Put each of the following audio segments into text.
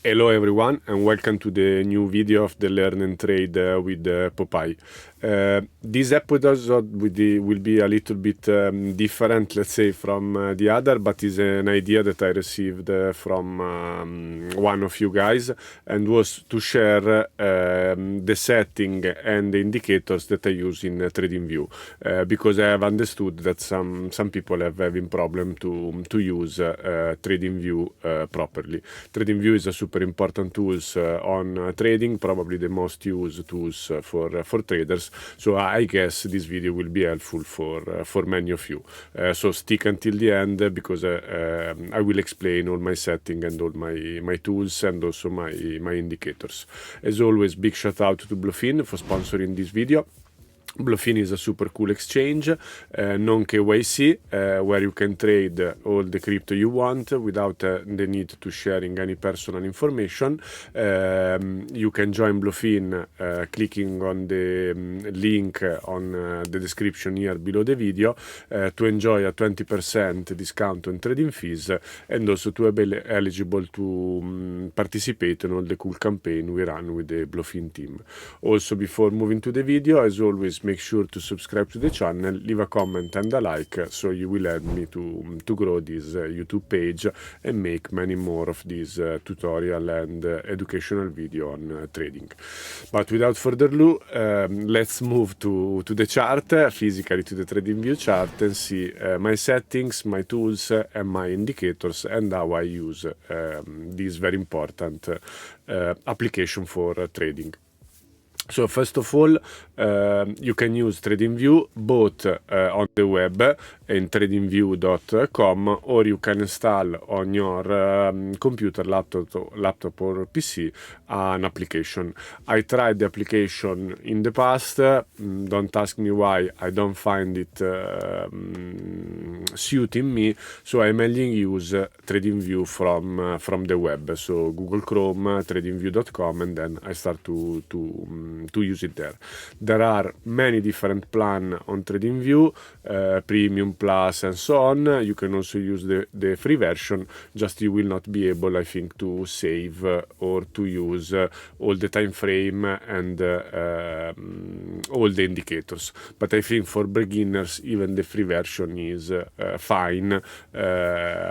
Hello everyone, and welcome to the new video of the Learn and Trade with Popeye. This episode will be a little bit different, let's say, from the other, but is an idea that I received from one of you guys, and was to share the setting and the indicators that I use in TradingView, because I have understood that some people have having problem to use TradingView properly. TradingView is a super important tools on trading, probably the most used tools for traders. So I guess this video will be helpful for many of you. So stick until the end, because I will explain all my setting and all my tools, and also my indicators. As always, big shout out to Bluefin for sponsoring this video. Bluefin is a super cool exchange, non-KYC, where you can trade all the crypto you want without the need to sharing any personal information. You can join Bluefin clicking on the link on the description here below the video to enjoy a 20% discount on trading fees, and also to be eligible to participate in all the cool campaign we run with the Bluefin team. Also, before moving to the video, as always, make sure to subscribe to the channel, leave a comment and a like, so you will help me to grow this YouTube page and make many more of these tutorial and educational video on trading. But without further ado, let's move to the chart, physically to the TradingView chart, and see my settings, my tools, and my indicators, and how I use this very important application for trading. So first of all, you can use TradingView both on the web in tradingview.com, or you can install on your computer, laptop or PC an application. I tried the application in the past. Don't ask me why. I don't find it suiting me, so I mainly use TradingView from the web. So Google Chrome, tradingview.com, and then I start to use it there. There are many different plans on TradingView, Premium, Plus, and so on. You can also use the free version, just you will not be able, I think, to save or to use all the time frame and all the indicators. But I think for beginners, even the free version is fine,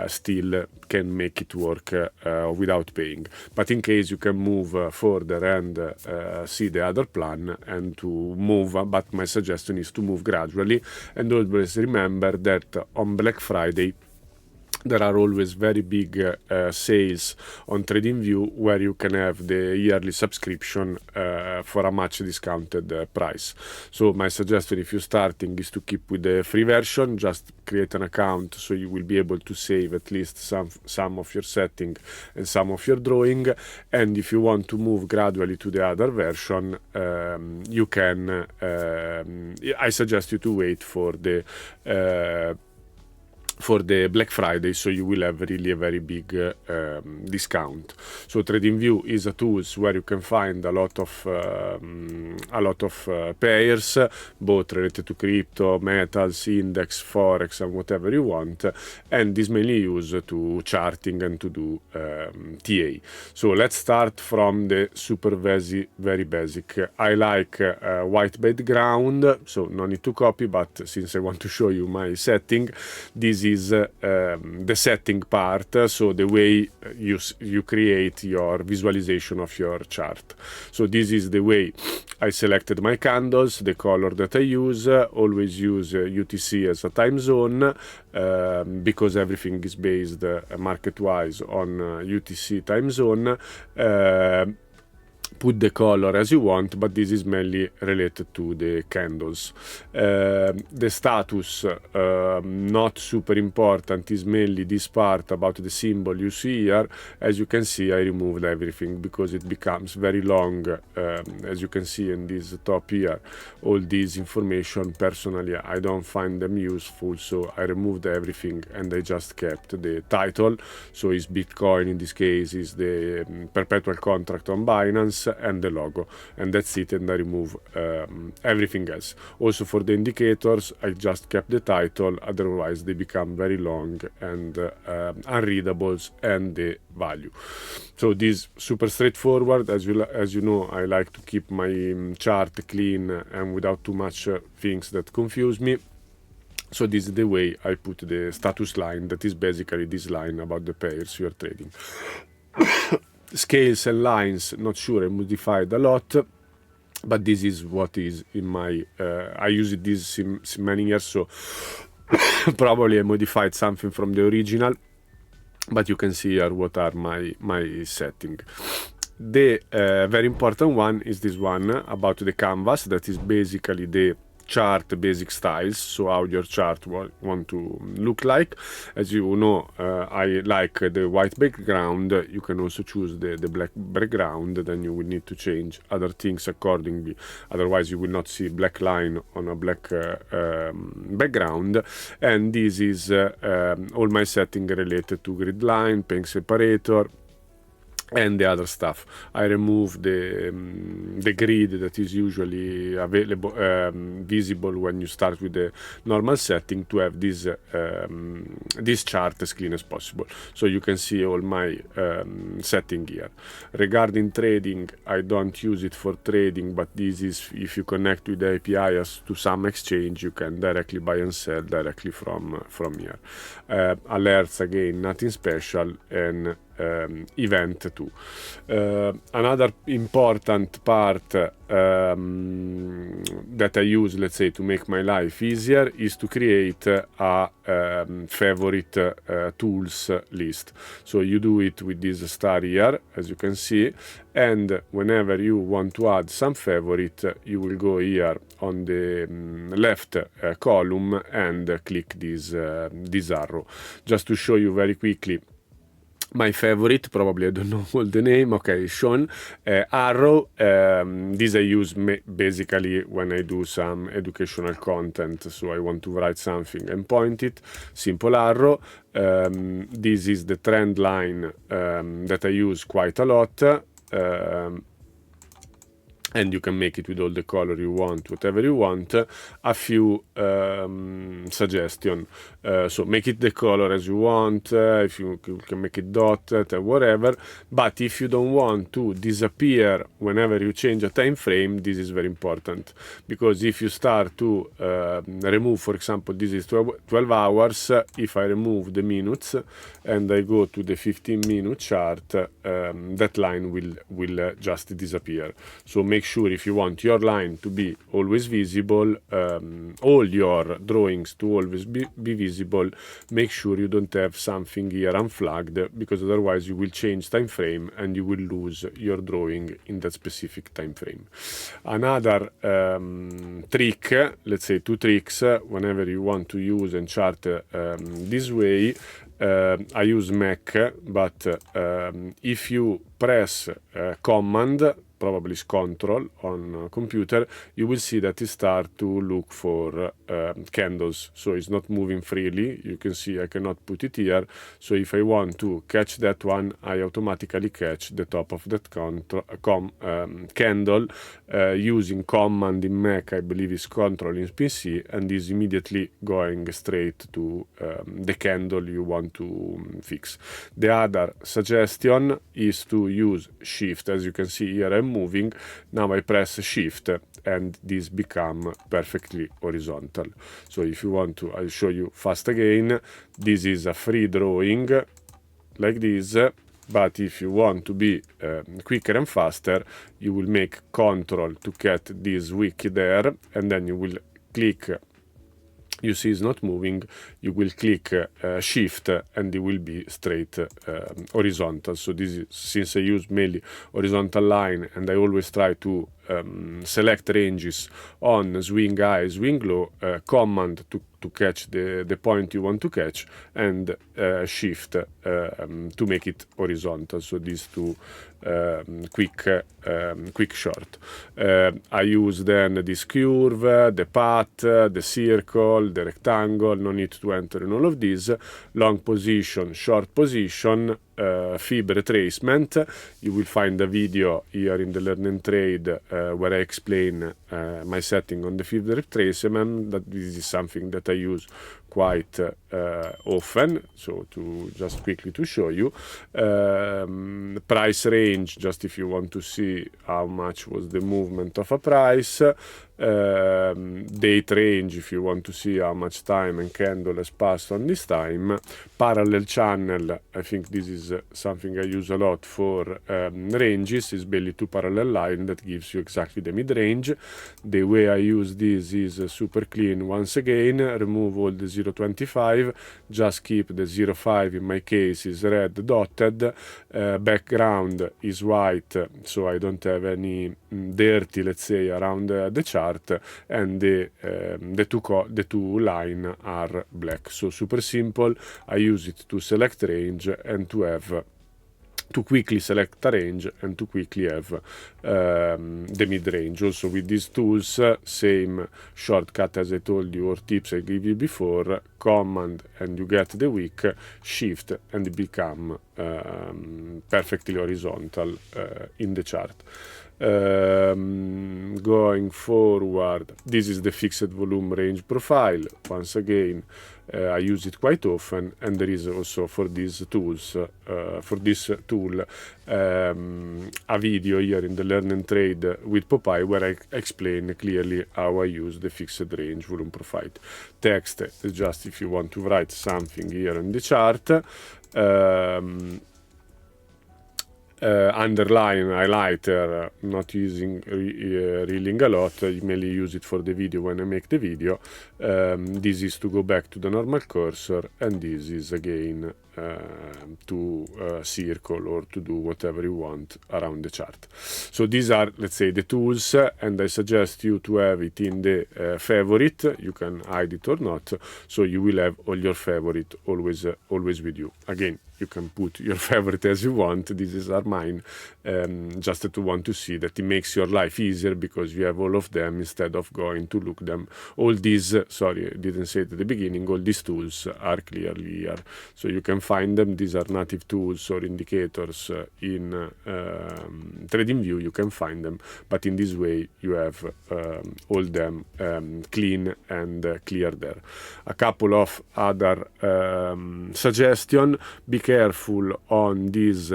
still can make it work without paying. But in case you can move further and see the other plan and to move, but my suggestion is to move gradually, and always remember that on Black Friday there are always very big sales on TradingView, where you can have the yearly subscription for a much discounted price. So my suggestion, if you're starting, is to keep with the free version. Just create an account, so you will be able to save at least some of your setting and some of your drawing. And if you want to move gradually to the other version, you can. I suggest you to wait for the Black Friday, so you will have really a very big discount. So TradingView is a tool where you can find a lot of pairs, both related to crypto, metals, index, forex, and whatever you want, and this mainly used to charting and to do TA. So let's start from the super very basic. I like white background, so no need to copy, but since I want to show you my setting, this is the setting part, so the way you create your visualization of your chart. So this is the way I selected my candles, the color that I use. Always use UTC as a time zone, because everything is based market-wise on UTC time zone. Put the color as you want, but this is mainly related to the candles. The status, not super important, is mainly this part about the symbol you see here. As you can see, I removed everything because it becomes very long. As you can see in this top here, all this information, personally, I don't find them useful, so I removed everything and I just kept the title. So is Bitcoin, in this case, is the perpetual contract on Binance, and the logo, and that's it, and I remove everything else. Also for the indicators, I just kept the title, otherwise they become very long and unreadables, and the value. So this super straightforward. As you know, I like to keep my chart clean and without too much things that confuse me. So this is the way I put the status line, that is basically this line about the pairs you are trading. Scales and lines, not sure, I modified a lot, but this is what is in my, I used this many years, so probably I modified something from the original, but you can see here what are my setting. The very important one is this one about the canvas, that is basically the chart basic styles, so how your chart want to look like. As you know, I like the white background. You can also choose the black background, then you will need to change other things accordingly, otherwise you will not see black line on a black background. And this is all my setting related to grid line, pink separator, and the other stuff. I remove the grid that is usually available, visible when you start with the normal setting, to have this chart as clean as possible. So you can see all my setting here. Regarding trading, I don't use it for trading, but this is if you connect with the API to some exchange, you can directly buy and sell directly from here. Alerts, again, nothing special, and event too. Another important part that I use, let's say, to make my life easier, is to create a favorite tools list. So you do it with this star here, as you can see, and whenever you want to add some favorite, you will go here on the left column and click this arrow. Just to show you very quickly, my favorite, probably I don't know all the name, okay, Sean, arrow, this I use basically when I do some educational content, so I want to write something and point it, simple arrow. This is the trend line that I use quite a lot, and you can make it with all the color you want, whatever you want. A few suggestion. So make it the color as you want, if you can make it dotted, whatever. But if you don't want to disappear whenever you change a time frame, this is very important. Because if you start to remove, for example, this is 12 hours, if I remove the minutes and I go to the 15-minute chart, that line will just disappear. So make sure, if you want your line to be always visible, all your drawings to always be visible, make sure you don't have something here unflagged, because otherwise you will change time frame and you will lose your drawing in that specific time frame. Another trick, let's say 2 tricks, whenever you want to use and chart this way. I use Mac, but if you press command, probably is control on computer, you will see that it start to look for candles, so it's not moving freely. You can see I cannot put it here, so if I want to catch that one, I automatically catch the top of that candle using command in Mac, I believe is control in PC, and is immediately going straight to the candle you want to fix. The other suggestion is to use shift. As you can see here, I'm moving. Now I press shift and this become perfectly horizontal. So if you want to, I'll show you fast again. This is a free drawing like this, but if you want to be quicker and faster, you will make control to get this wiki there, and then you will click. You see it's not moving, you will click shift and it will be straight horizontal. So this is, since I use mainly horizontal line and I always try to select ranges on swing high, swing low, command to catch the point you want to catch, and shift to make it horizontal. So these two quick short. I use then this curve, the path, the circle, the rectangle. No need to enter in all of these. Long position, short position, fib retracement. You will find a video here in the Learn and Trade where I explain my setting on the fib retracement. That this is something that I use quite often. So to just quickly to show you, price range, just if you want to see how much was the movement of a price, date range if you want to see how much time and candle has passed on this time, parallel channel. I think this is something I use a lot for ranges, is barely two parallel line that gives you exactly the mid-range. The way I use this is super clean. Once again, remove all the 0.25, just keep the 0.5, in my case is red dotted, background is white, so I don't have any dirty, let's say, around the chart, and the two line are black. So super simple. I use it to select range and to quickly select a range and to quickly have the mid-range. Also with these tools, same shortcut as I told you, or tips I gave you before, command and you get the wick, shift and it become perfectly horizontal in the chart. Going forward, this is the fixed volume range profile. Once again, I use it quite often, and there is also for these tools, for this tool, a video here in the Learn and Trade with Popeye where I explain clearly how I use the fixed range volume profile. Text is just if you want to write something here in the chart. Underline, highlighter, not using reeling a lot. I mainly use it for the video when I make the video. This is to go back to the normal cursor, and this is again to circle or to do whatever you want around the chart. So these are, let's say, the tools, and I suggest you to have it in the favorite. You can hide it or not, so you will have all your favorite always with you. Again, you can put your favorite as you want. These are mine, just to want to see that it makes your life easier because you have all of them instead of going to look them. All these, sorry, I didn't say it at the beginning, all these tools are clearly here, so you can find them. These are native tools or indicators in TradingView. You can find them, but in this way you have all them clean and clear there. A couple of other suggestions. Be careful on this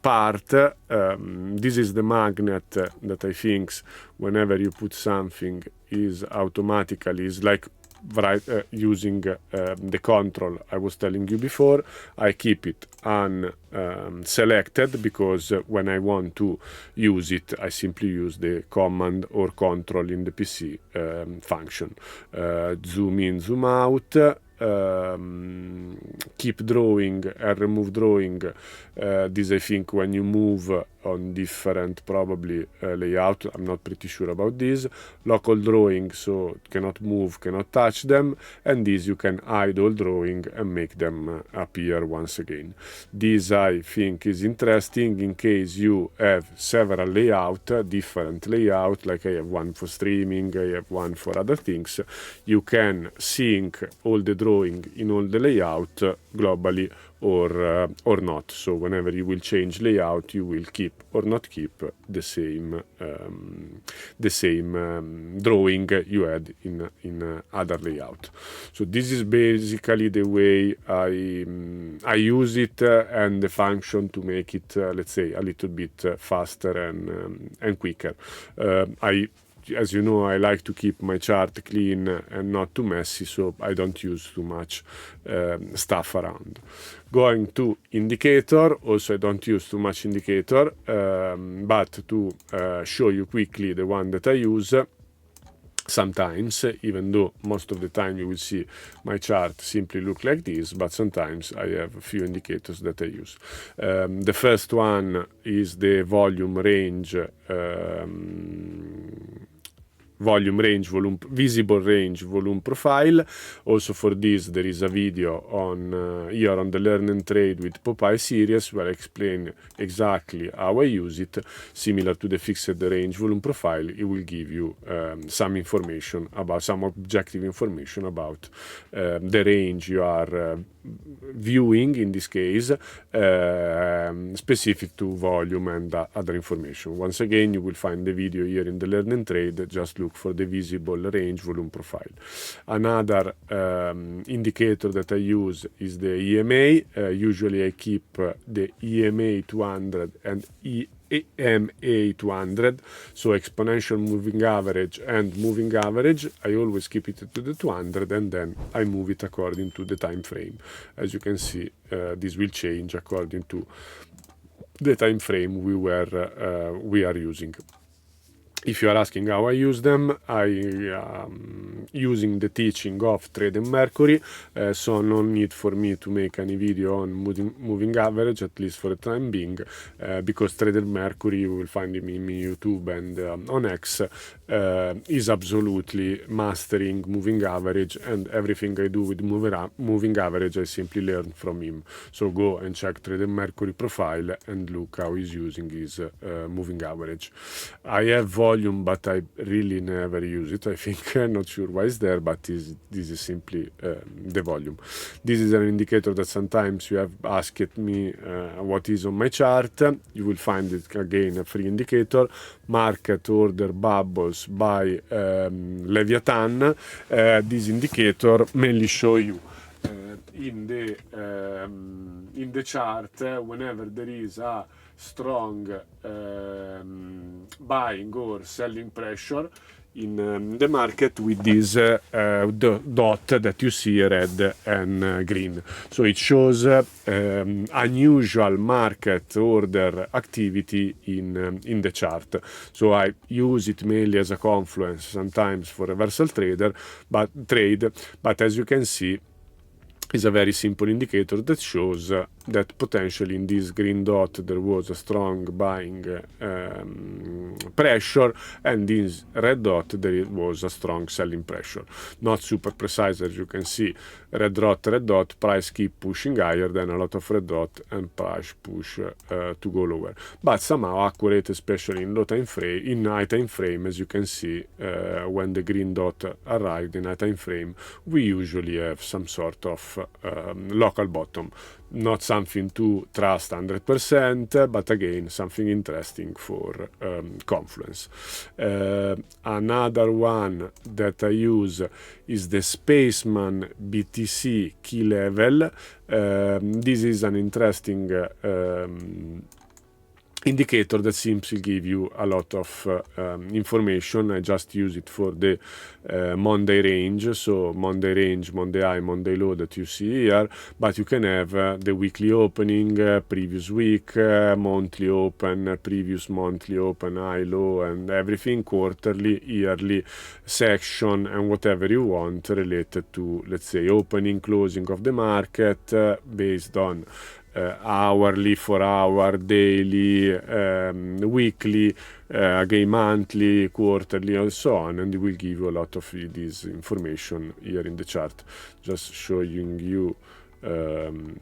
part. This is the magnet that I think whenever you put something is automatically is like using the control I was telling you before. I keep it unselected because when I want to use it, I simply use the command or control in the PC function. Zoom in, zoom out. Keep drawing and remove drawing. This I think when you move on different probably layout. I'm not pretty sure about this. Local drawing, so cannot move, cannot touch them, and this you can hide all drawing and make them appear once again. This I think is interesting in case you have several layout, different layout, like I have one for streaming, I have one for other things. You can sync all the drawing in all the layout globally or not. So whenever you will change layout, you will keep or not keep the same drawing you had in other layout. So this is basically the way I use it and the function to make it let's say a little bit faster and quicker. As you know, I like to keep my chart clean and not too messy, so I don't use too much stuff around. Going to indicator, also I don't use too much indicator, but to show you quickly the one that I use, sometimes, even though most of the time you will see my chart simply look like this, but sometimes I have a few indicators that I use. The first one is the volume range volume range, visible range, volume profile. Also for this, there is a video on here on the Learn and Trade with Popeye series where I explain exactly how I use it. Similar to the fixed range volume profile, it will give you some information about, some objective information about the range you are viewing, in this case, specific to volume and other information. Once again, you will find the video here in the Learn and Trade. Just look for the visible range volume profile. Another indicator that I use is the EMA. Usually I keep the EMA 200 and EMA 200, so exponential moving average and moving average. I always keep it to the 200, and then I move it according to the time frame. As you can see, this will change according to the time frame we are using. If you are asking how I use them, I using the teaching of Trade Mercury, so no need for me to make any video on moving average, at least for the time being, because Trader Mercury, you will find him in YouTube and on X, is absolutely mastering moving average, and everything I do with moving average I simply learn from him. So go and check Trader Mercury profile and look how he's using his moving average. I have volume, but I really never use it. I think I'm not sure why it's there, but this is simply the volume. This is an indicator that sometimes you have asked me what is on my chart. You will find it again, a free indicator, market order bubbles by Leviathan. This indicator mainly show you in the chart whenever there is a strong buying or selling pressure in the market with this dot that you see, red and green. So it shows unusual market order activity in the chart. So I use it mainly as a confluence, sometimes for reversal trade, but as you can see, is a very simple indicator that shows that potentially in this green dot there was a strong buying pressure, and in this red dot there was a strong selling pressure. Not super precise, as you can see. Red dot, price keep pushing higher, then a lot of red dot and price push to go lower. But somehow accurate, especially in high time frame, as you can see, when the green dot arrived in high time frame, we usually have some sort of local bottom. Not something to trust 100%, but again, something interesting for confluence. Another one that I use is the Spaceman BTC key level. This is an interesting indicator that seems to give you a lot of information. I just use it for the Monday range, so Monday range, Monday high, Monday low that you see here, but you can have the weekly opening, previous week, monthly open, previous monthly open, high, low, and everything, quarterly, yearly, section, and whatever you want related to, let's say, opening, closing of the market, based on hourly, 4 hour, daily, weekly, again monthly, quarterly, and so on, and it will give you a lot of this information here in the chart. Just showing you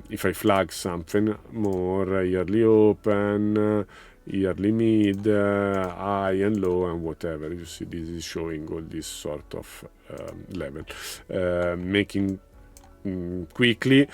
if I flag something more, yearly open, yearly mid, high and low, and whatever. You see, this is showing all this sort of level. Making quickly,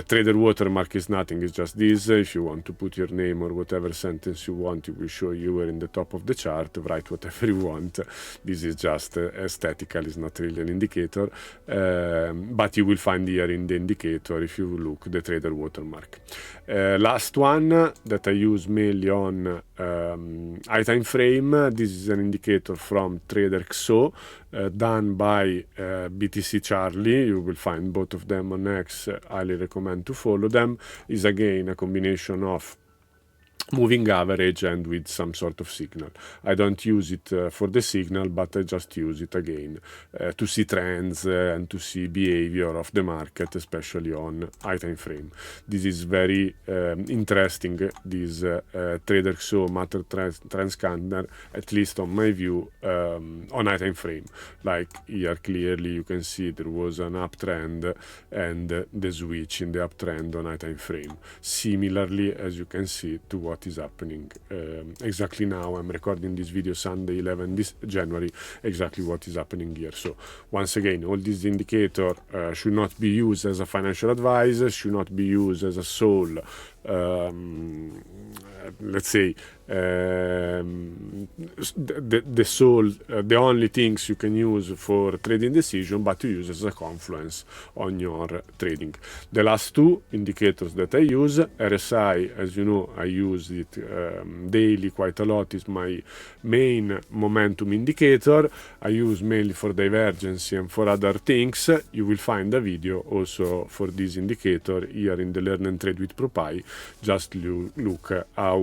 trader watermark is nothing, it's just this. If you want to put your name or whatever sentence you want, it will show you in the top of the chart. Write whatever you want. This is just aesthetical, it's not really an indicator, but you will find here in the indicator, if you look, the trader watermark. Last one that I use mainly on high time frame. This is an indicator from Trader XO, done by BTC Charlie. You will find both of them on X. Highly recommend to follow them. Is again a combination of moving average and with some sort of signal. I don't use it for the signal, but I just use it again to see trends and to see behavior of the market, especially on high time frame. This is very interesting, this TradingView Matter Trend Scanner, at least on my view, on high time frame. Like here clearly you can see there was an uptrend and the switch in the uptrend on high time frame. Similarly, as you can see, to what is happening exactly now. I'm recording this video Sunday 11 this January, exactly what is happening here. So once again, all these indicators should not be used as a financial advice, should not be used as a sole let's say the only things you can use for trading decision, but to use as a confluence on your trading. The last two indicators that I use, RSI, as you know, I use it daily quite a lot, is my main momentum indicator. I use mainly for divergence and for other things. You will find a video also for this indicator here in the Learn and Trade with ProPie. Just look how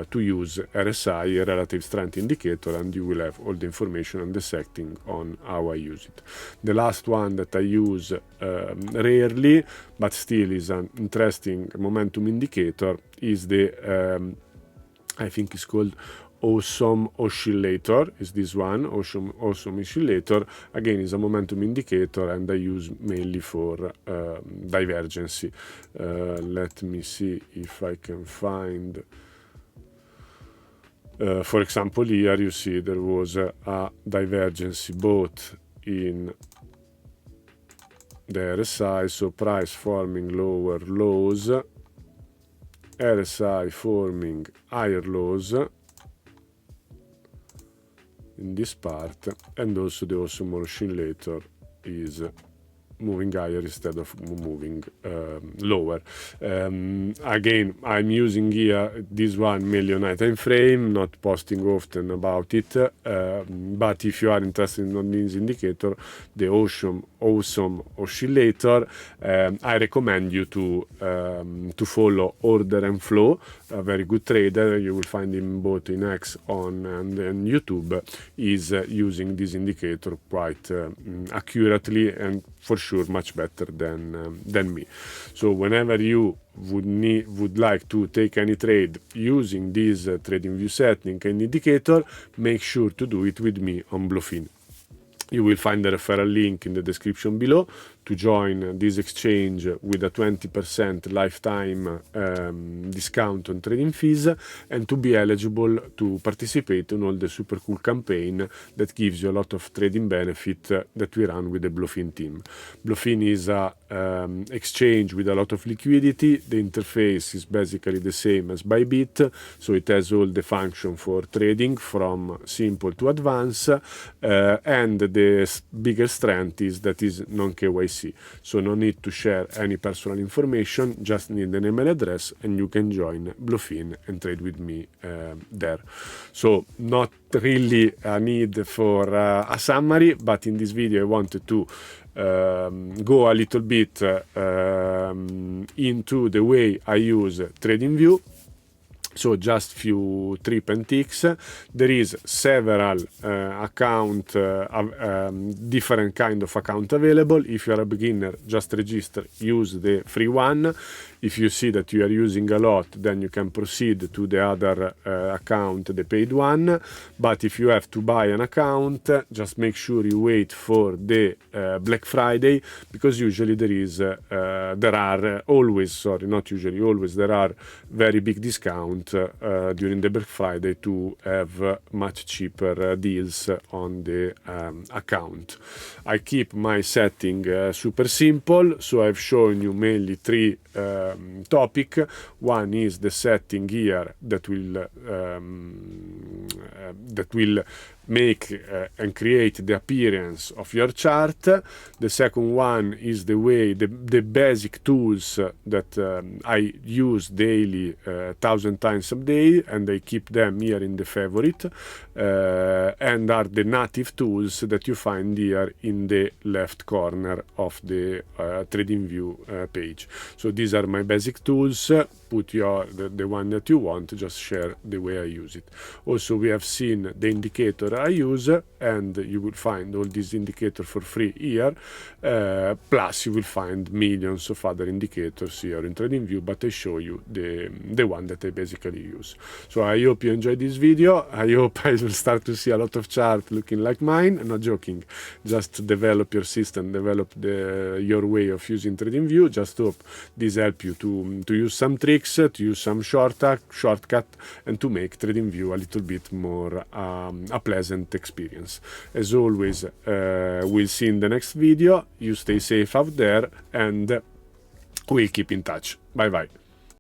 to use RSI, a relative strength indicator, and you will have all the information and the setting on how I use it. The last one that I use rarely, but still is an interesting momentum indicator, is the I think it's called Awesome Oscillator, is this one, Awesome Oscillator. Again, is a momentum indicator and I use mainly for divergency. Let me see if I can find, for example, here you see there was a divergency both in the RSI, so price forming lower lows, RSI forming higher lows in this part, and also the Awesome Oscillator is moving higher instead of moving lower. Again, I'm using here this one mainly on high time frame, not posting often about it, but if you are interested in this indicator, the Awesome Oscillator, I recommend you to follow Order and Flow, a very good trader. You will find him both in X and YouTube. Is using this indicator quite accurately and for sure much better than me. So whenever you would like to take any trade using this TradingView setting and indicator, make sure to do it with me on Bluefin. You will find the referral link in the description below to join this exchange with a 20% lifetime discount on trading fees, and to be eligible to participate in all the super cool campaign that gives you a lot of trading benefit that we run with the Bluefin team. Bluefin is a exchange with a lot of liquidity. The interface is basically the same as Bybit, so it has all the function for trading from simple to advanced, and the bigger strength is that is non-KYC. So no need to share any personal information, just need an email address and you can join Bluefin and trade with me there. So not really a need for a summary, but in this video I wanted to go a little bit into the way I use TradingView. So just few trip and ticks. There is several different kind of account available. If you are a beginner, just register, use the free one. If you see that you are using a lot, then you can proceed to the other account, the paid one. But if you have to buy an account, just make sure you wait for the Black Friday, because usually there are very big discounts during the Black Friday to have much cheaper deals on the account. I keep my setting super simple, so I've shown you mainly three topic. One is the setting here that will make and create the appearance of your chart. The second one is the basic tools that I use daily, 1,000 times a day, and I keep them here in the favorite, and are the native tools that you find here in the left corner of the TradingView page. So these are my basic tools. Put the one that you want, just share the way I use it. Also, we have seen the indicator I use, and you will find all these indicators for free here, plus you will find millions of other indicators here in TradingView, but I show you the one that I basically use. So I hope you enjoyed this video. I hope I will start to see a lot of charts looking like mine. I'm not joking, just develop your system, develop your way of using TradingView. Just hope this help you to use some tricks, to use some shortcut, and to make TradingView a little bit more a pleasant experience. As always, we'll see in the next video. You stay safe out there, and we'll keep in touch. Bye bye.